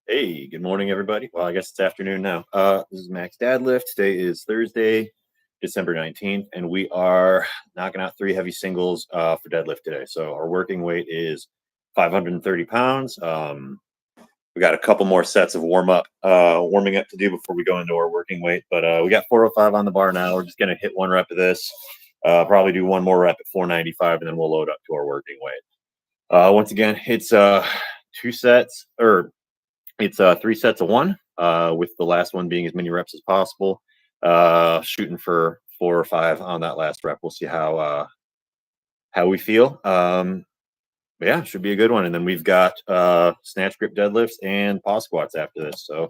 Hey, good morning, everybody. Well, I guess it's afternoon now. This is Max Deadlift. Today is Thursday, December 19th, and we are knocking out 3 heavy singles for deadlift today. So our working weight is 530 pounds. We got a couple more sets of warming up to do before we go into our working weight. But we got 405 on the bar now. We're just gonna hit one rep of this. Probably do one more rep at 495, and then we'll load up to our working weight. Once again, it's two sets or it's 3 sets of one, with the last one being as many reps as possible. Shooting for 4 or 5 on that last rep. We'll see how we feel. But yeah, should be a good one. And then we've got snatch grip deadlifts and pause squats after this. So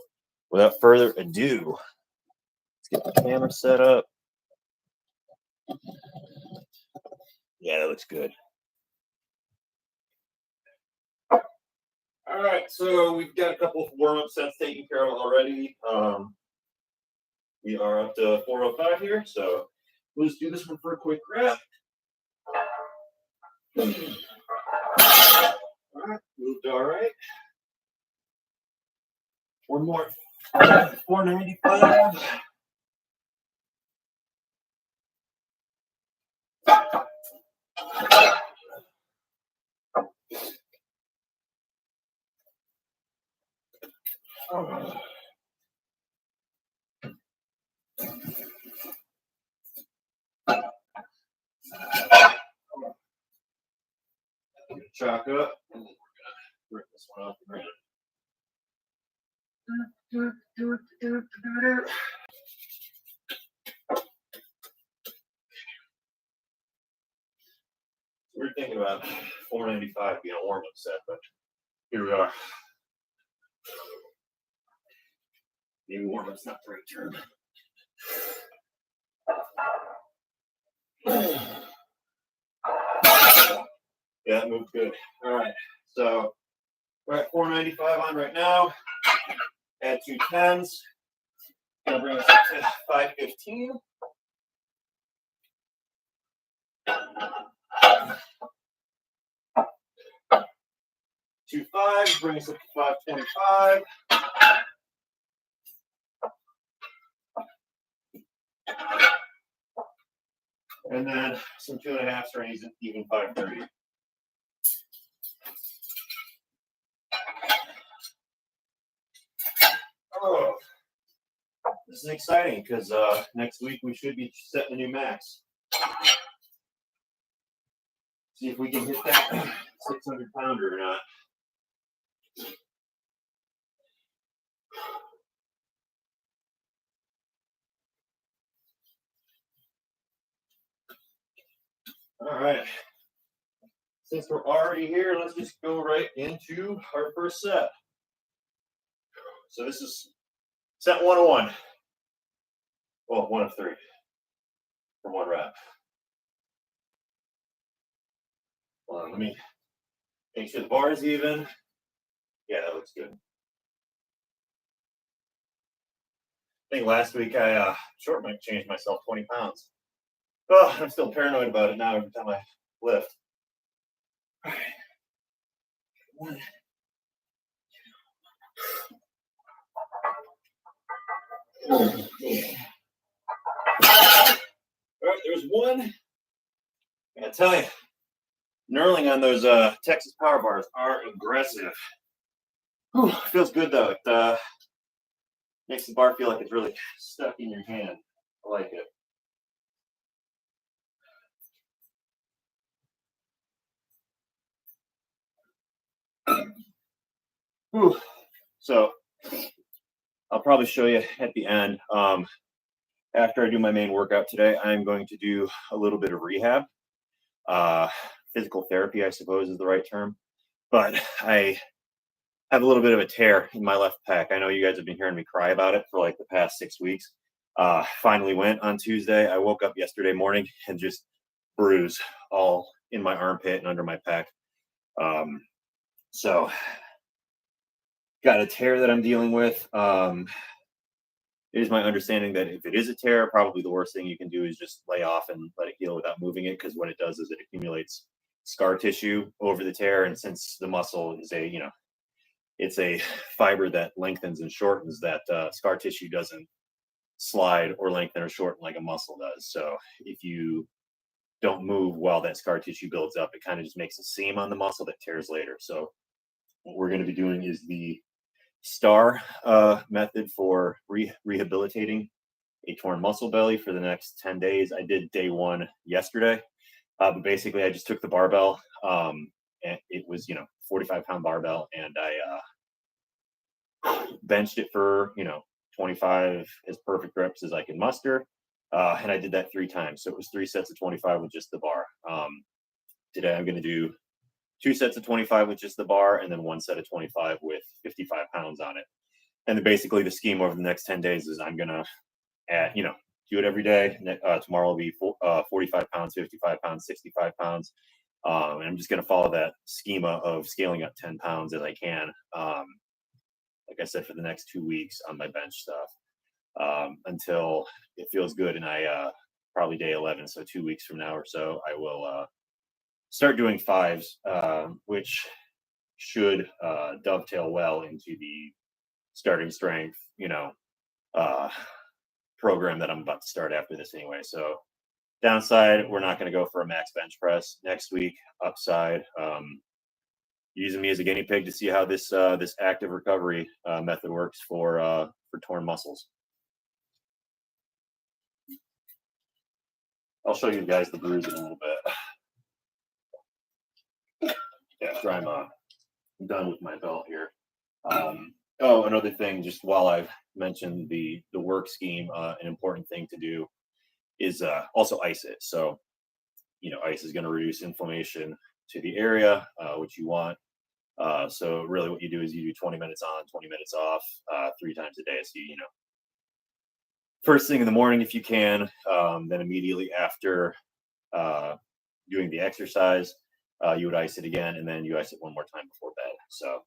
without further ado, let's get the camera set up. Yeah, that looks good. All right, so we've got a couple of warm-up sets taken care of already. We are up to 405 here, so we'll just do this one for a quick rep. All right, moved all right. One more. 495. Oh. Chalk up, and then we're gonna rip this one off the ground. We're thinking about 495 being a warm-up set, but here we are. Maybe warm-up's not the right term. Yeah, that moved good. All right, so we're at 495 on right now. Add 2 10s. Gonna bring us up to 515. Two 5s, bring us up to 525. And then some 2.5s for an even 530. Oh, this is exciting because next week we should be setting a new max. See if we can hit that 600-pounder or not. All right. Since we're already here, let's just go right into our first set. So this is set 101. Well, 1 of 3 for 1 rep. Hold on, let me make sure the bar is even. Yeah, that looks good. I think last week I short changed myself 20 pounds. Oh, I'm still paranoid about it now every time I lift. All right. 1, 2. All right, there's 1. I gotta tell you, knurling on those Texas power bars are aggressive. Whew, feels good though. It makes the bar feel like it's really stuck in your hand. I like it. Whew. So I'll probably show you at the end. After I do my main workout today, I'm going to do a little bit of rehab. Physical therapy, I suppose, is the right term. But I have a little bit of a tear in my left pec. I know you guys have been hearing me cry about it for like the past 6 weeks. Finally went on Tuesday. I woke up yesterday morning and just bruise all in my armpit and under my pec. So got a tear that I'm dealing with. It is my understanding that if it is a tear, probably the worst thing you can do is just lay off and let it heal without moving it, because what it does is it accumulates scar tissue over the tear, and since the muscle is it's a fiber that lengthens and shortens. That scar tissue doesn't slide or lengthen or shorten like a muscle does. So if you don't move while that scar tissue builds up, it kind of just makes a seam on the muscle that tears later. So what we're going to be doing is the STAR method for rehabilitating a torn muscle belly for the next 10 days. I did day 1 yesterday, but basically I just took the barbell, and it was 45-pound barbell, and I benched it for 25 as perfect reps as I can muster, and I did that 3 times. So it was 3 sets of 25 with just the bar. Today I'm going to do 2 sets of 25 with just the bar, and then 1 set of 25 with 55 pounds on it. And then basically the scheme over the next 10 days is I'm going to do it every day. Tomorrow will be 45 pounds, 55 pounds, 65 pounds. And I'm just going to follow that schema of scaling up 10 pounds as I can. Like I said, for the next 2 weeks on my bench stuff, until it feels good. And I probably day 11, so 2 weeks from now or so, I will start doing 5s, which should dovetail well into the starting strength, program that I'm about to start after this anyway. So downside, we're not going to go for a max bench press next week. Upside, using me as a guinea pig to see how this active recovery method works for torn muscles. I'll show you guys the bruise in a little bit. Yeah, after I'm done with my belt here. Oh, another thing, just while I've mentioned the work scheme, an important thing to do is also ice it. So, ice is going to reduce inflammation to the area, which you want. So really what you do is you do 20 minutes on, 20 minutes off, 3 times a day. So, first thing in the morning, if you can, then immediately after doing the exercise, you would ice it again, and then you ice it 1 more time before bed. So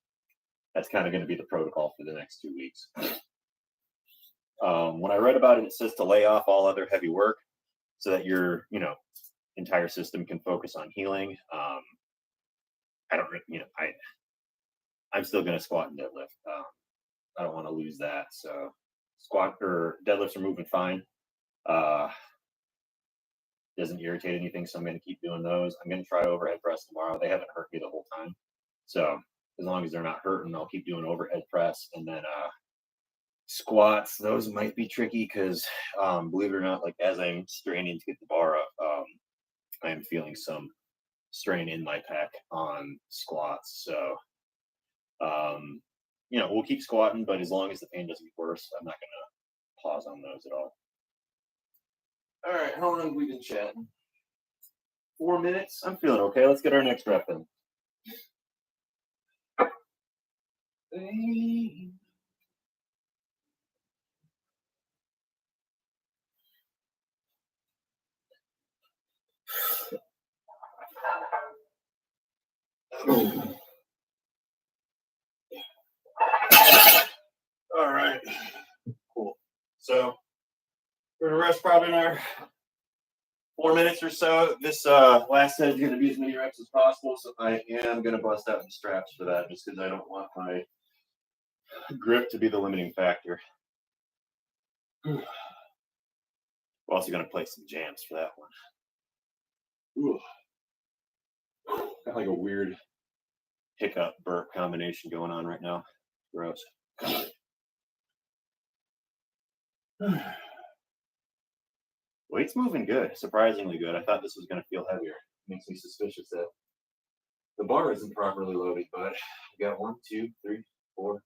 that's kind of going to be the protocol for the next 2 weeks. When I read about it, it says to lay off all other heavy work so that your, entire system can focus on healing. I don't, I'm still going to squat and deadlift. I don't want to lose that. So squat or deadlifts are moving fine. Doesn't irritate anything, so I'm going to keep doing those. I'm going to try overhead press tomorrow. They haven't hurt me the whole time. So as long as they're not hurting, I'll keep doing overhead press. And then squats, those might be tricky because believe it or not, like as I'm straining to get the bar up, I am feeling some strain in my pec on squats. So we'll keep squatting, but as long as the pain doesn't get worse, I'm not gonna pause on those at all. All right, how long have we been chatting? 4 minutes. I'm feeling okay. Let's get our next rep in. All right, cool. So we're gonna rest probably another 4 minutes or so. This last set is gonna be as many reps as possible. So I am gonna bust out the straps for that, just because I don't want my grip to be the limiting factor. We're also gonna play some jams for that one. Ooh. Got like a weird hiccup burp combination going on right now. Gross. Weight's moving good, surprisingly good. I thought this was going to feel heavier. Makes me suspicious that the bar isn't properly loaded, but we got 1, 2, 3, 4,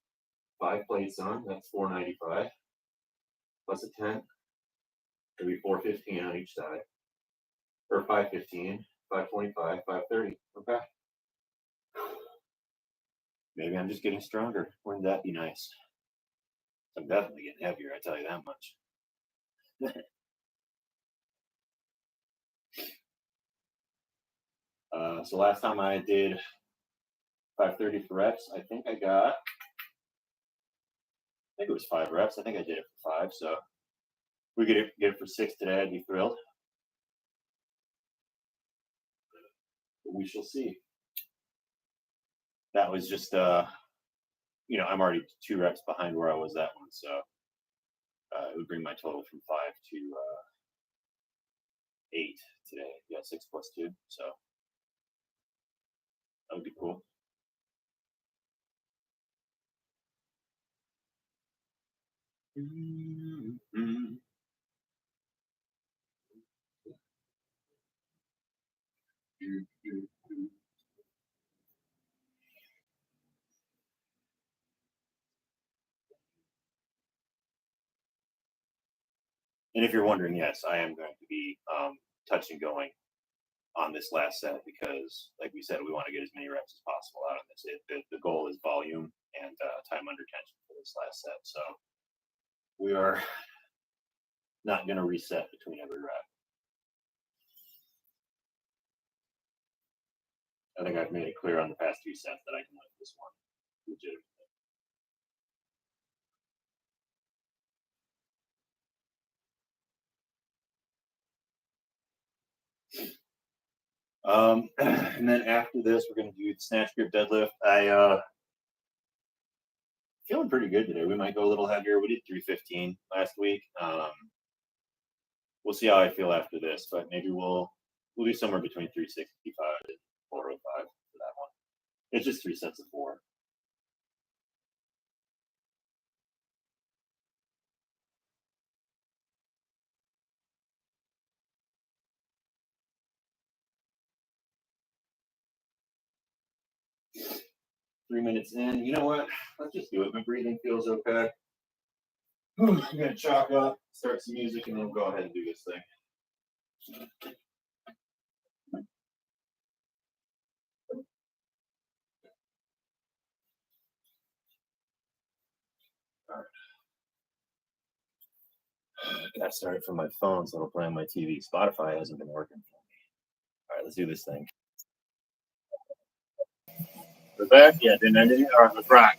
5 plates on. That's 495 plus a 10. It'll be 415 on each side, or 515, 525, 530. Okay. Maybe I'm just getting stronger. Wouldn't that be nice? I'm definitely getting heavier, I tell you that much. So last time I did 530 for reps, I think it was 5 reps. I think I did it for 5. So if we get it for 6 today, I'd be thrilled. But we shall see. That was just I'm already 2 reps behind where I was that one, so it would bring my total from 5 to 8 today. Yeah, 6 plus 2, so that would be cool. Mm-hmm. And if you're wondering, yes, I am going to be touch and going on this last set because, like we said, we want to get as many reps as possible out of this. The goal is volume and time under tension for this last set. So we are not going to reset between every rep. I think I've made it clear on the past 2 sets that I can lift this one legitimately. And then after this, we're going to do the snatch grip deadlift. I feeling pretty good today. We might go a little heavier. We did 315 last week. We'll see how I feel after this, but maybe we'll do somewhere between 365 and 405 for that one. It's just 3 sets of 4. Three minutes in. You know what? Let's just do it. My breathing feels okay. I'm gonna chalk up, start some music, and then we'll go ahead and do this thing. All right. I gotta start it from my phone so it'll play on my TV. Spotify hasn't been working for me. All right, let's do this thing. We're back? Yeah, didn't end it? All right, let's rock.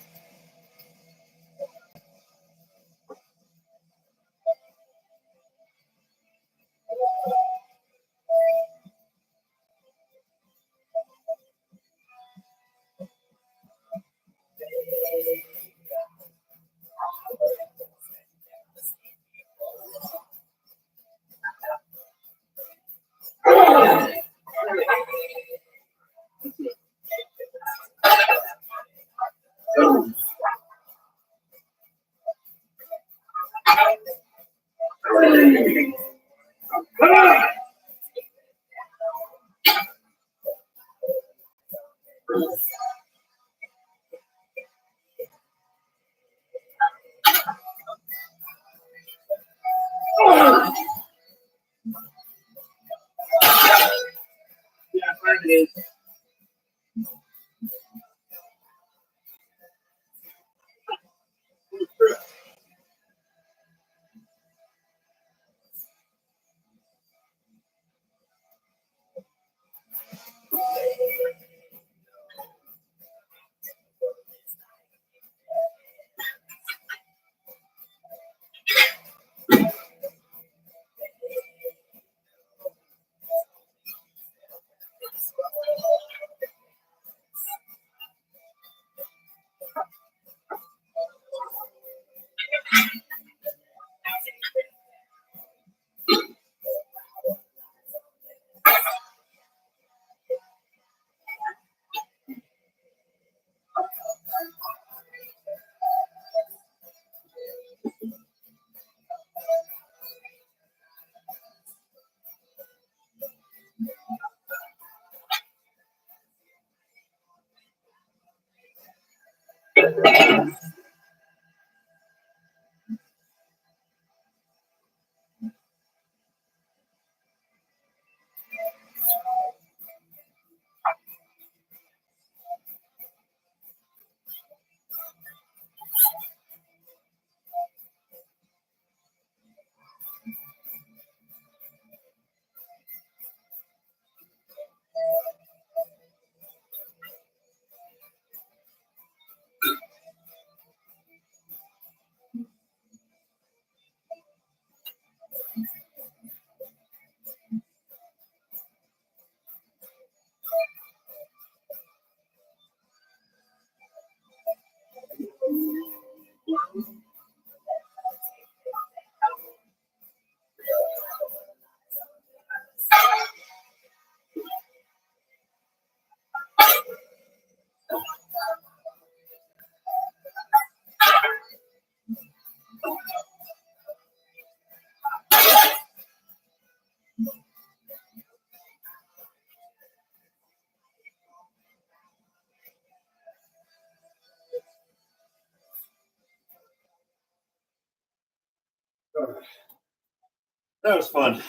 That was fun.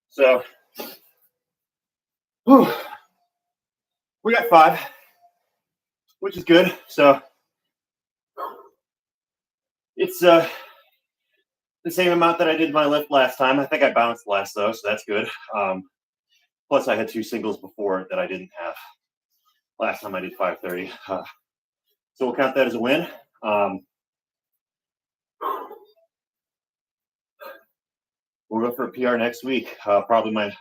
So, whew, we got 5, which is good. So it's the same amount that I did my lift last time. I think I bounced less though, so that's good. Plus, I had 2 singles before that I didn't have last time I did 530. So we'll count that as a win. We'll go for a PR next week. Probably my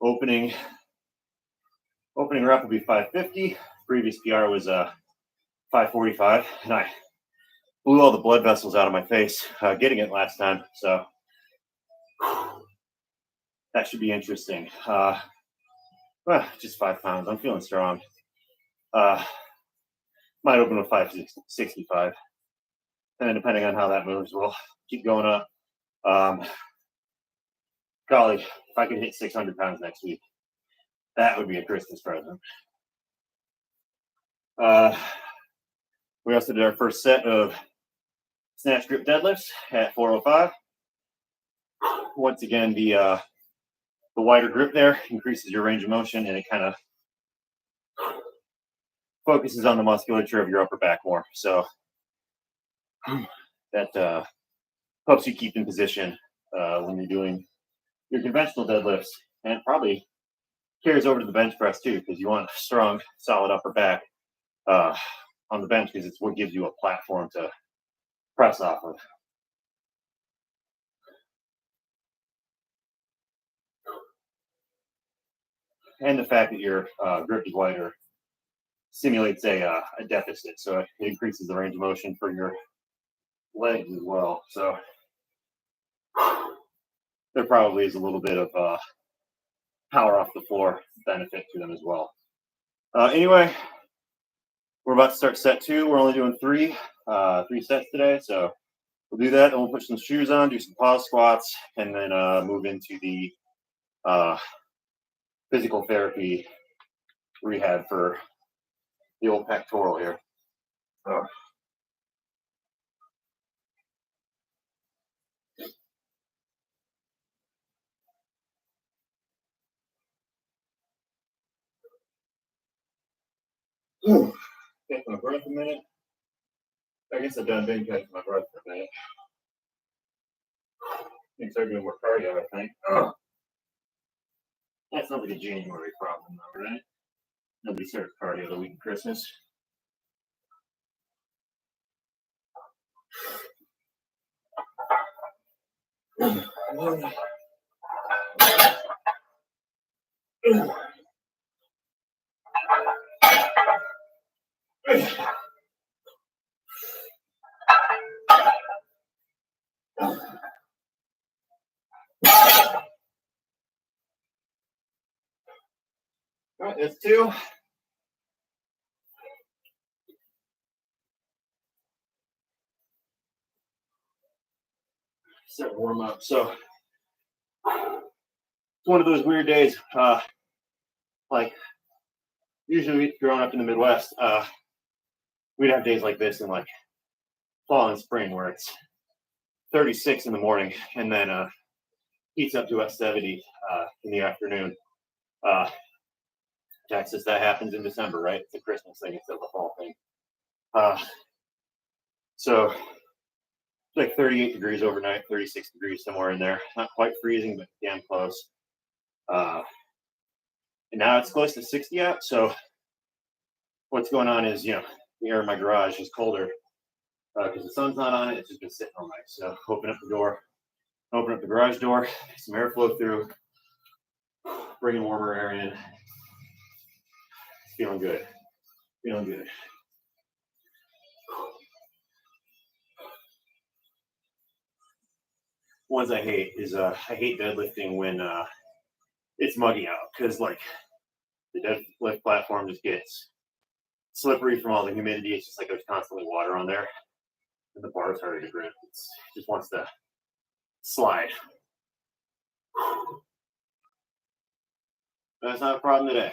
opening rep will be 550. Previous PR was 545, and I blew all the blood vessels out of my face getting it last time. So that should be interesting. Well, just 5 pounds. I'm feeling strong. Might open with 565, and depending on how that moves, we'll keep going up. Golly, if I could hit 600 pounds next week, that would be a Christmas present. We also did our first set of snatch grip deadlifts at 405. Once again, the wider grip there increases your range of motion, and it kind of focuses on the musculature of your upper back more. So that helps you keep in position when you're doing your conventional deadlifts, and probably carries over to the bench press too, because you want a strong, solid upper back on the bench, because it's what gives you a platform to press off of. And the fact that your grip is wider simulates a deficit, so it increases the range of motion for your legs as well. So there probably is a little bit of power off the floor benefit to them as well. Anyway, we're about to start set 2. We're only doing 3 sets today, so we'll do that. Then we'll put some shoes on, do some pause squats, and then move into the physical therapy rehab for the old pectoral here. Catch my breath a minute. I guess I've been catching my breath for a minute. Things are doing more cardio, I think. That's not like a January problem, though, right? Nobody starts cardio the week of Christmas. All right, that's 2. Start to warm up. So it's one of those weird days. Like usually growing up in the Midwest, we'd have days like this in like fall and spring where it's 36 in the morning and then heats up to about 70 in the afternoon. Texas, that happens in December, right? It's a Christmas thing instead of a fall thing. So it's like 38 degrees overnight, 36 degrees somewhere in there. Not quite freezing, but damn close. And now it's close to 60 out. So what's going on is, the air in my garage is colder because the sun's not on it. It's just been sitting all night. So open up the garage door, some airflow through, bringing warmer air in. Feeling good. Ones I hate is I hate deadlifting when it's muggy out, because like the deadlift platform just gets slippery from all the humidity. It's just like there's constantly water on there, and the bar is harder to grip. It just wants to slide. That's not a problem today.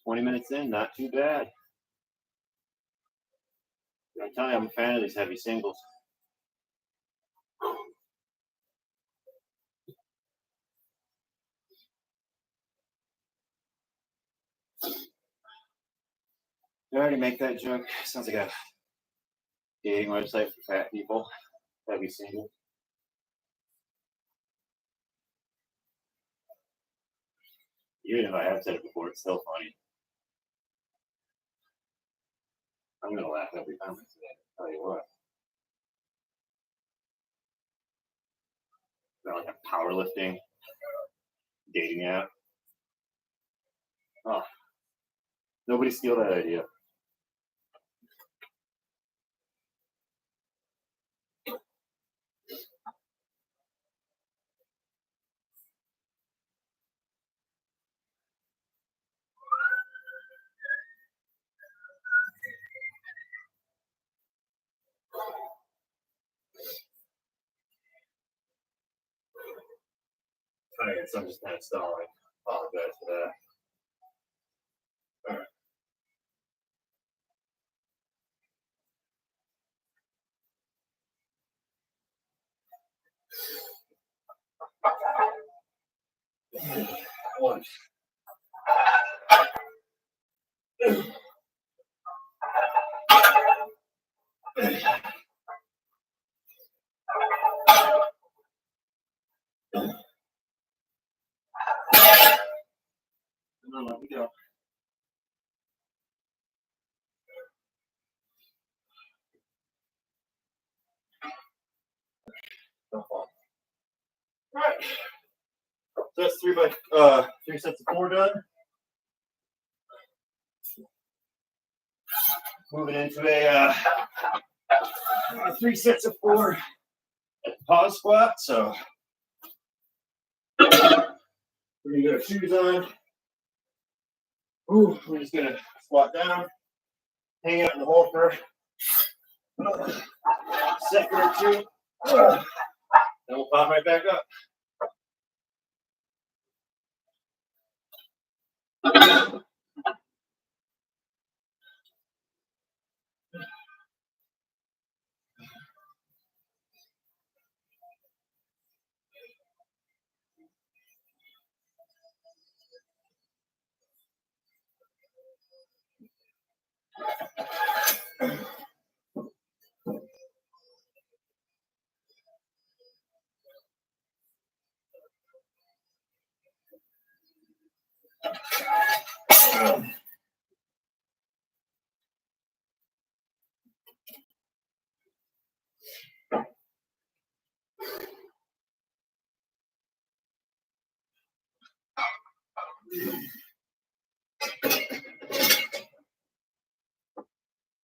20 minutes in, not too bad. I'm telling you, I'm a fan of these heavy singles. Did I already make that joke? Sounds like a dating website for fat people. Heavy single. Even if I have said it before, it's still funny. I'm gonna laugh every time I say it. Tell you what. Not like a powerlifting dating app. Oh, nobody steal that idea. Tired, so I'm just kind of stalling. Apologize for that. All right. One. Come on, let me go. Don't fall. All right. So that's three sets of 4 done. Moving into a 3 sets of 4 pause squat. So we're gonna get our shoes on. Ooh, we're just gonna squat down, hang out in the hole for a second or two. Then we'll pop right back up.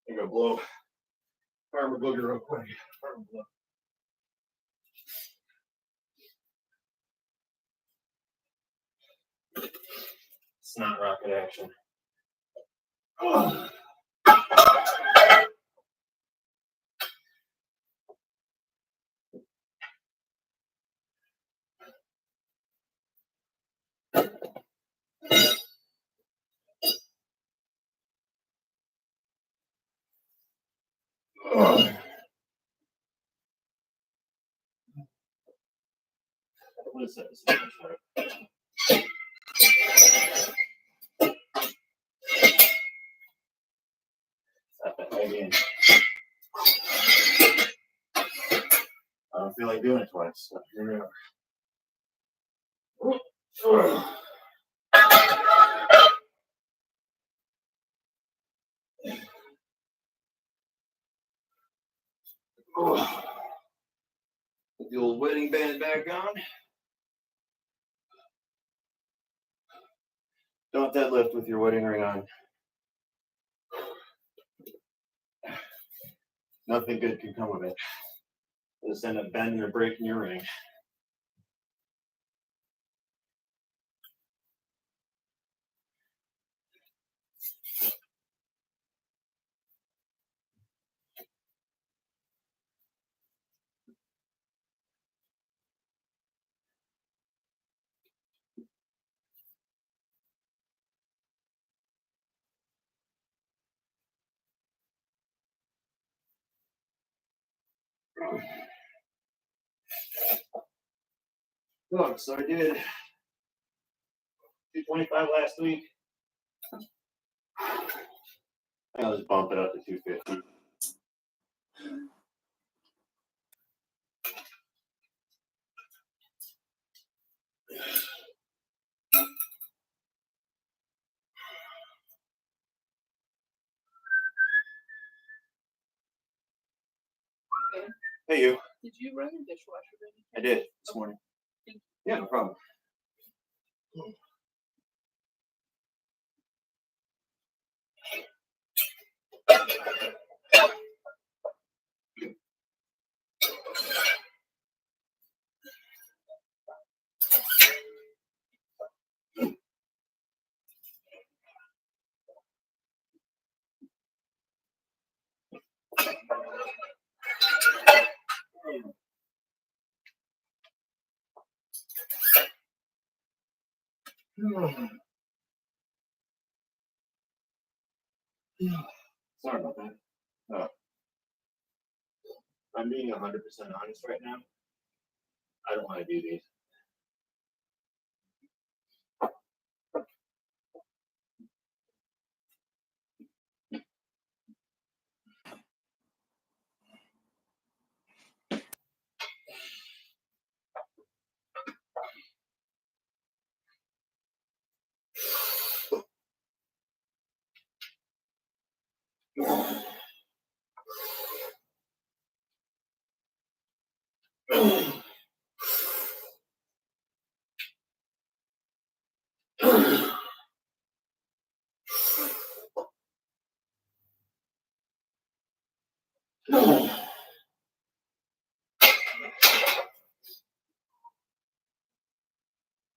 I'm gonna blow farmer booger real quick. It's not rocket action. Oh. What is that? Not that heavy. I don't feel like doing it twice. So here we are. Put the old wedding band back on. Don't deadlift with your wedding ring on. Nothing good can come of it. Just end up bending or breaking your ring. Look, so I did 225 last week. I'll just bump it up to 250. Hey, you. Did you run the dishwasher? I did this morning. Yeah, no problem. Sorry about that. I'm being 100% honest right now. I don't want to do these.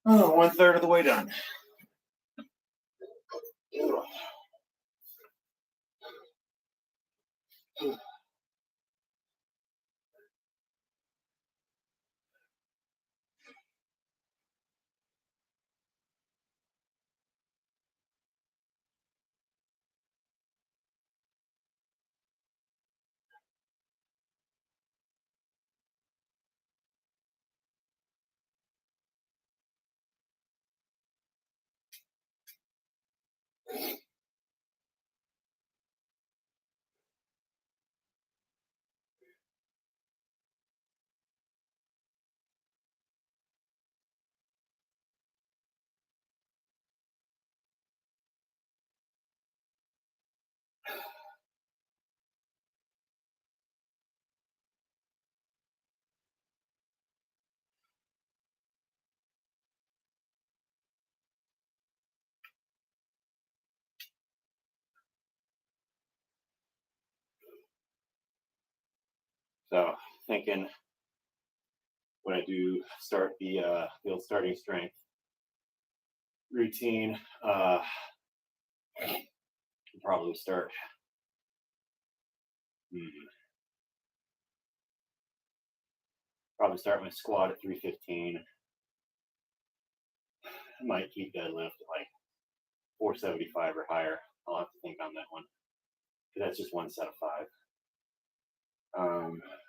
Oh, 1/3 of the way done. So thinking when I do start the old starting strength routine, probably start. Probably start my squat at 315. I might keep deadlift at like 475 or higher. I'll have to think on that one. That's just one set of 5.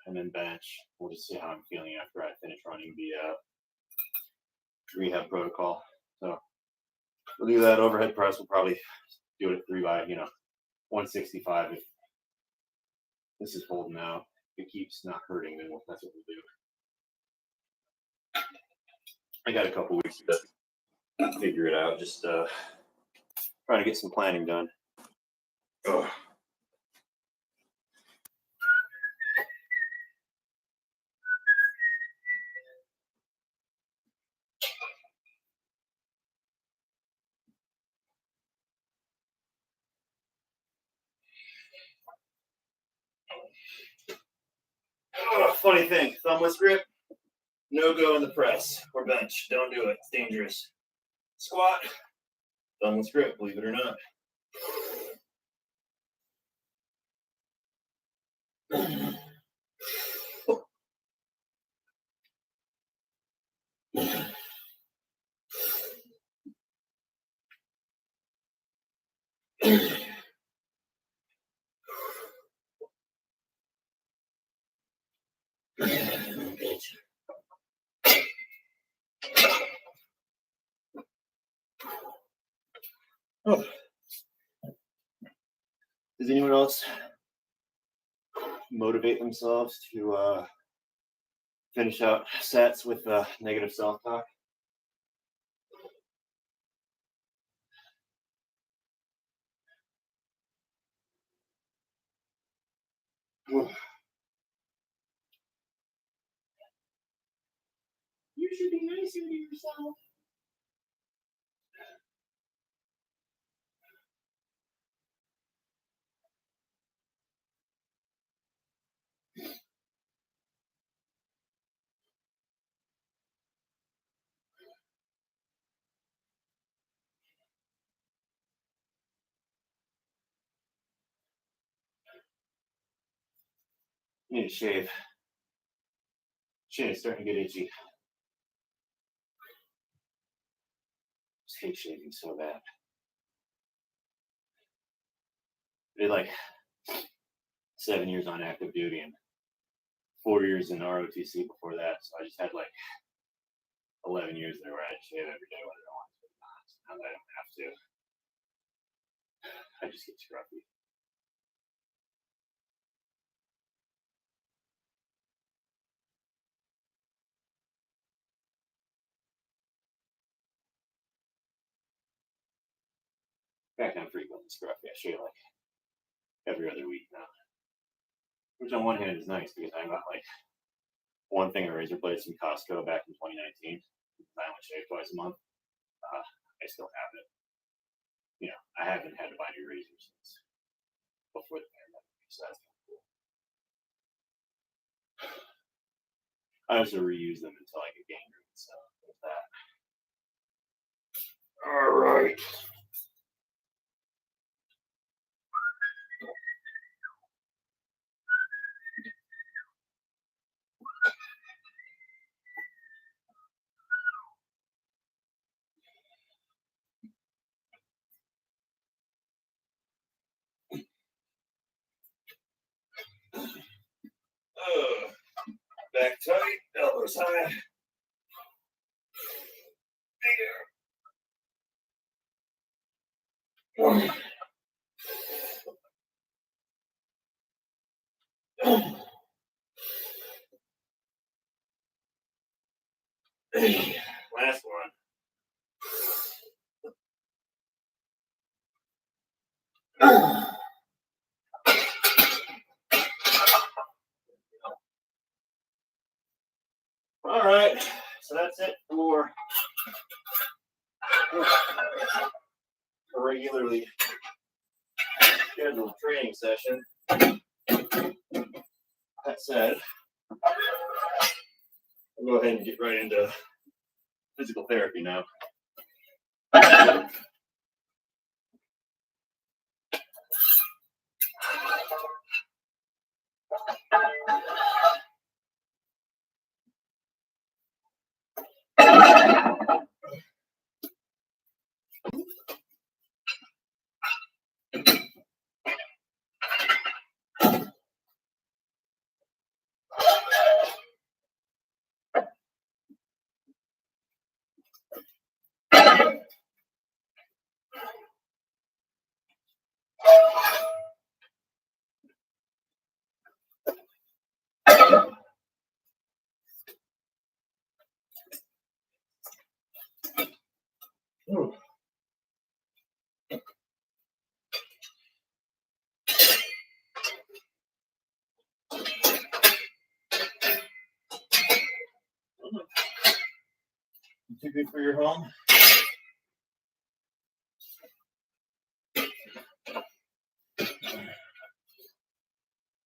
And then bench. We'll just see how I'm feeling after I finish running the rehab protocol. So we'll do that. Overhead press. We'll probably do it at 3 by 165. If this is holding out, if it keeps not hurting, then that's what we'll do. I got a couple weeks to figure it out. Just trying to get some planning done. Oh. Oh, funny thing, thumbless grip, no go in the press or bench. Don't do it. It's dangerous. Squat, thumbless grip, believe it or not. Oh, does anyone else motivate themselves to finish out sets with negative self-talk? You should be nicer to yourself. You need to shave. Chin is starting to get itchy. Just hate shaving so bad. I did like 7 years on active duty and 4 years in ROTC before that. So I just had like 11 years there where I had to shave every day whether I wanted to or not. So now that I don't have to, I just get scruffy. Back on frequently scruffy. I shave like every other week now. Which on one hand is nice because I got like one thing of razor blades from Costco back in 2019. I only shave twice a month. I still have it. You know, I haven't had to buy new razors since before the pandemic, so that's kind of cool. I also reuse them until I get gangrene, so with that. All right. Back tight, elbows high. Last one. All right, so that's it for a regularly scheduled training session. That said, I'll go ahead and get right into physical therapy now. Too good for your home?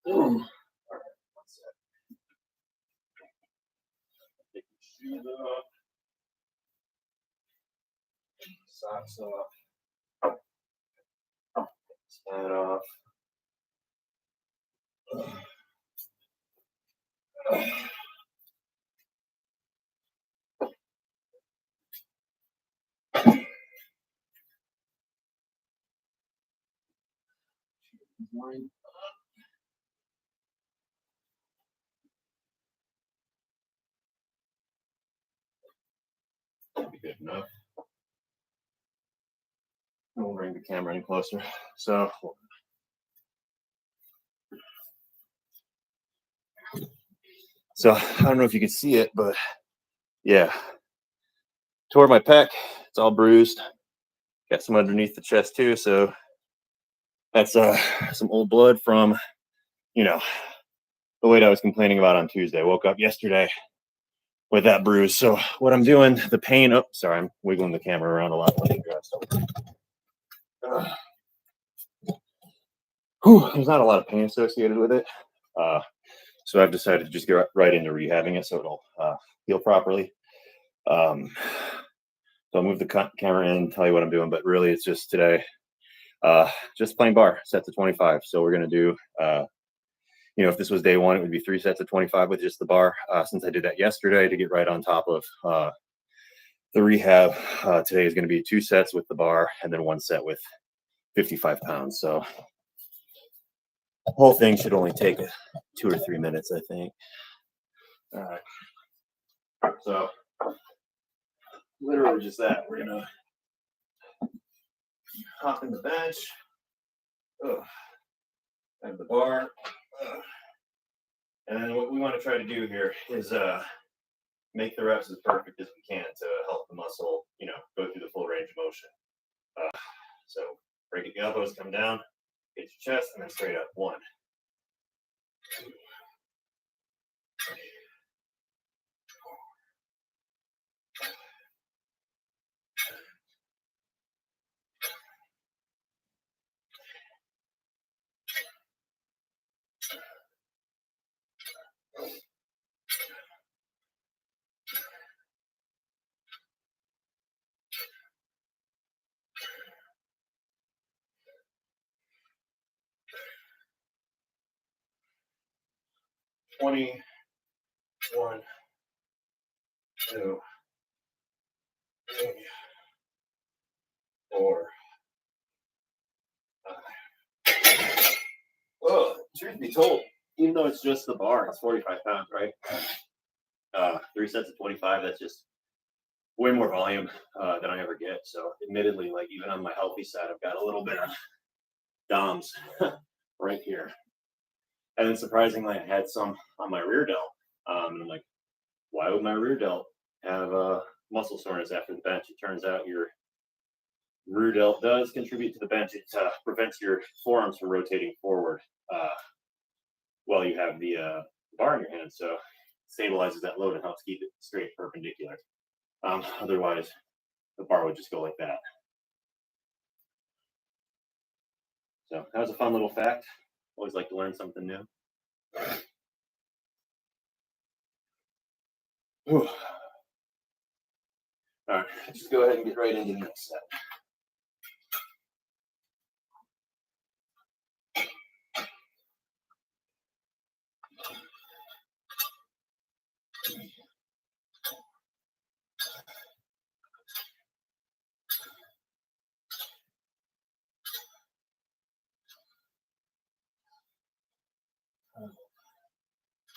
All right, one sec. Take your shoes off, socks off, hat off. That'll be good enough. We'll bring the camera in closer. So I don't know if you can see it, but yeah, tore my pec. It's all bruised. Got some underneath the chest too. So that's some old blood from, you know, the weight I was complaining about on Tuesday. Woke up yesterday with that bruise. So what I'm doing, the pain. Oh, sorry, I'm wiggling the camera around a lot. There's not a lot of pain associated with it. So I've decided to just get right into rehabbing it so it'll heal properly. So I'll move the camera in and tell you what I'm doing, but really it's just today, just playing bar, sets of 25. So we're going to do, if this was day one, it would be 3 sets of 25 with just the bar. Since I did that yesterday to get right on top of the rehab, today is going to be 2 sets with the bar and then 1 set with 55 pounds. So the whole thing should only take 2 or 3 minutes, I think. All right. So literally just that. We're gonna hop in the bench, have the bar, and then what we want to try to do here is make the reps as perfect as we can to help the muscle, go through the full range of motion. So break it, the elbows, come down, hit your chest, and then straight up. 1, 2, 20, 1, 2, 3, 4, 5. Oh, truth be told, even though it's just the bar, it's 45 pounds, right? 3 sets of 25, that's just way more volume than I ever get. So admittedly, like even on my healthy side, I've got a little bit of DOMs right here. And then surprisingly, I had some on my rear delt. And I'm like, why would my rear delt have muscle soreness after the bench? It turns out your rear delt does contribute to the bench. It prevents your forearms from rotating forward while you have the bar in your hand. So stabilizes that load and helps keep it straight perpendicular. Otherwise, the bar would just go like that. So that was a fun little fact. Always like to learn something new. All right, just go ahead and get right into the next set. Um,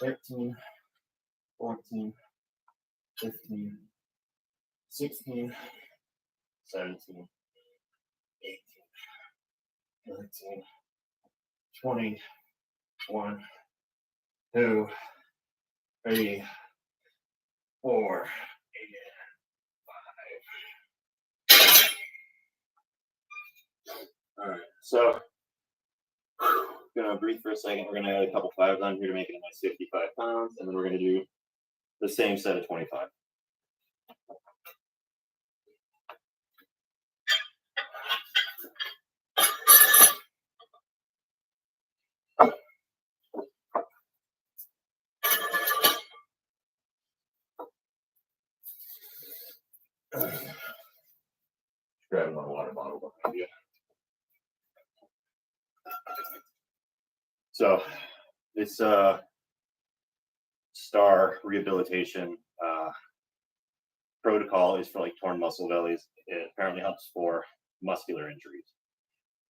13, 14, 15, 16, 17, 18, 19, 20, 1, 2, 3, 4, 5. All right, so gonna breathe for a second. We're gonna add a couple 5s on here to make it a nice 55 pounds, and then we're gonna do the same set of 25. Grab another water bottle behind you. So this STAR rehabilitation protocol is for like torn muscle bellies. It apparently helps for muscular injuries.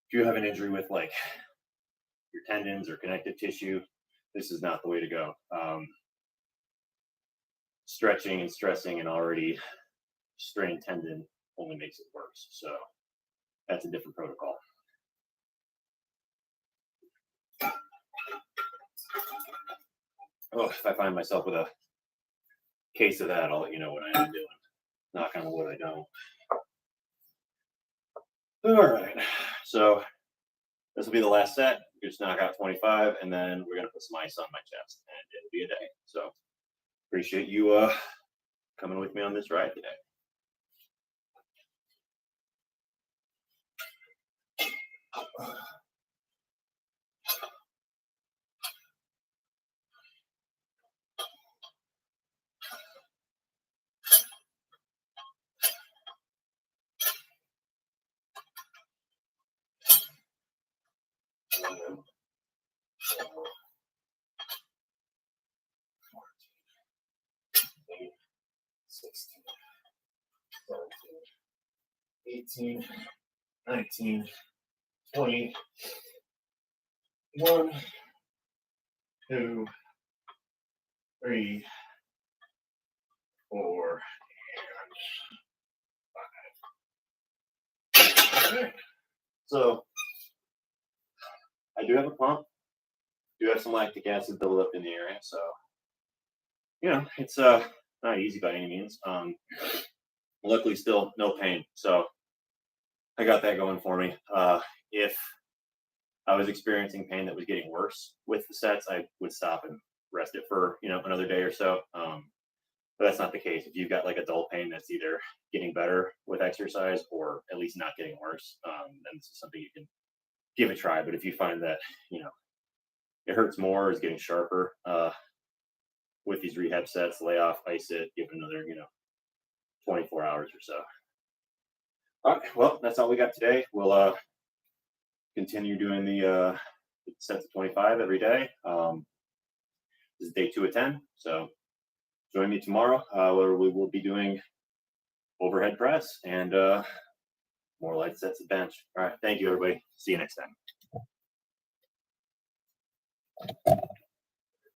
If you have an injury with like your tendons or connective tissue, this is not the way to go. Stretching and stressing an already strained tendon only makes it worse. So that's a different protocol. Oh, if I find myself with a case of that, I'll let you know what I am doing. Knock on wood, I don't. All right, so this will be the last set. You just knock out 25, and then we're gonna put some ice on my chest, and it'll be a day. So appreciate you coming with me on this ride today. Um, 16, 17, 18, 19, 20, 1, 2, 3, 4, and 5. Okay. So I do have a pump, do have some lactic acid build up in the area, so it's not easy by any means. Luckily still no pain, so I got that going for me. If I was experiencing pain that was getting worse with the sets, I would stop and rest it for another day or so. But that's not the case. If you've got like a dull pain that's either getting better with exercise or at least not getting worse, then this is something you can give a try. But if you find that it hurts more, is getting sharper with these rehab sets, lay off, ice it, give it another 24 hours or so. All right, well, that's all we got today. We'll continue doing the sets of 25 every day. This is day 2 of 10, so join me tomorrow where we will be doing overhead press and more light sets of bench. All right, thank you, everybody. See you next time.